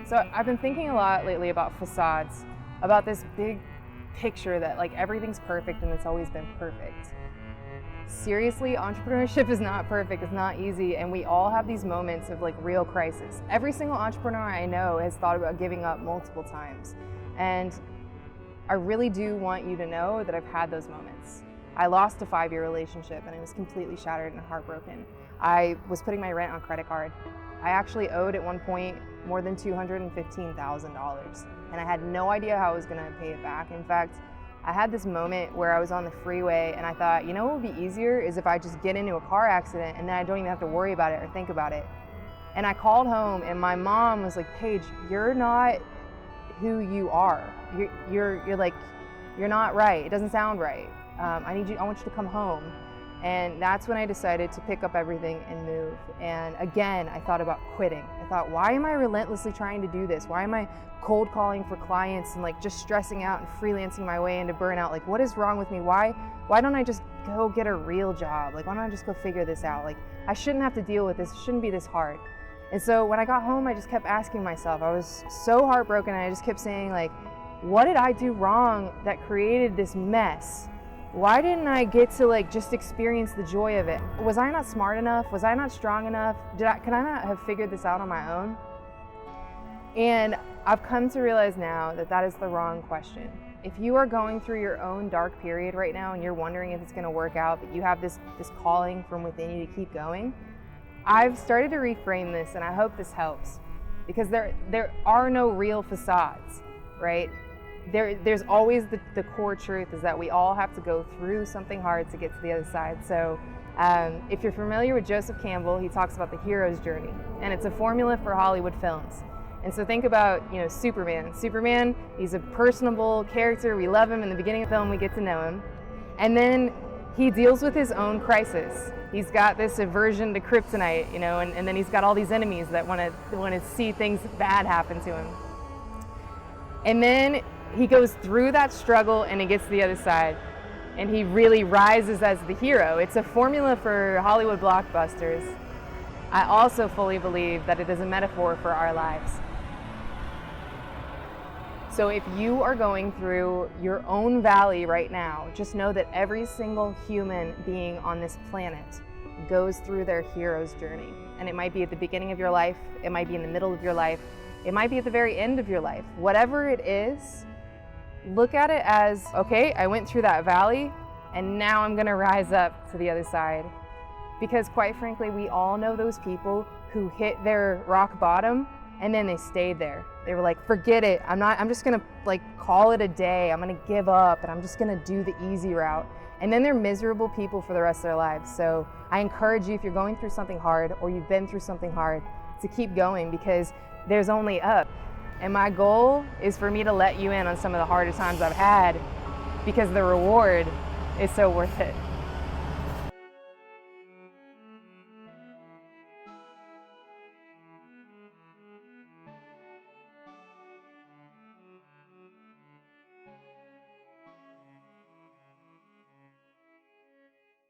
So I've been thinking a lot lately about facades, about this big picture that like everything's perfect and it's always been perfect. Seriously, entrepreneurship is not perfect, it's not easy, and we all have these moments of like real crisis. Every single entrepreneur I know has thought about giving up multiple times. And I really do want you to know that I've had those moments. I lost a 5-year relationship and I was completely shattered and heartbroken. I was putting my rent on credit card. I actually owed at one point more than $215,000 and I had no idea how I was gonna pay it back. In fact, I had this moment where I was on the freeway and I thought, you know what would be easier is if I just get into a car accident and then I don't even have to worry about it or think about it. And I called home and my mom was like, Paige, you're not who you are. You're not right. It doesn't sound right. I want you to come home. And that's when I decided to pick up everything and move. And again, I thought about quitting. I thought, why am I relentlessly trying to do this? Why am I cold calling for clients and like just stressing out and freelancing my way into burnout? Like, what is wrong with me? Why don't I just go get a real job? Like, why don't I just go figure this out? Like, I shouldn't have to deal with this. It shouldn't be this hard. And so when I got home, I just kept asking myself, I was so heartbroken. And I just kept saying like, what did I do wrong that created this mess? Why didn't I get to like just experience the joy of it? Was I not smart enough? Was I not strong enough? Could I not have figured this out on my own? And I've come to realize now that that is the wrong question. If you are going through your own dark period right now and you're wondering if it's gonna work out, but you have this calling from within you to keep going, I've started to reframe this and I hope this helps because there are no real facades, right? There's always the core truth is that we all have to go through something hard to get to the other side. So if you're familiar with Joseph Campbell, he talks about the hero's journey, and it's a formula for Hollywood films. And so think about, Superman. Superman, he's a personable character. We love him. In the beginning of the film, we get to know him. And then he deals with his own crisis. He's got this aversion to kryptonite, and then he's got all these enemies that want to see things bad happen to him. And then he goes through that struggle and he gets to the other side and he really rises as the hero. It's a formula for Hollywood blockbusters. I also fully believe that it is a metaphor for our lives. So if you are going through your own valley right now, just know that every single human being on this planet goes through their hero's journey. And it might be at the beginning of your life, it might be in the middle of your life, it might be at the very end of your life. Whatever it is, look at it as, okay, I went through that valley and now I'm gonna rise up to the other side. Because quite frankly, we all know those people who hit their rock bottom and then they stayed there. They were like, forget it, I'm just gonna call it a day, I'm gonna give up and I'm just gonna do the easy route. And then they're miserable people for the rest of their lives. So I encourage you, if you're going through something hard or you've been through something hard, to keep going because there's only up. And my goal is for me to let you in on some of the harder times I've had because the reward is so worth it.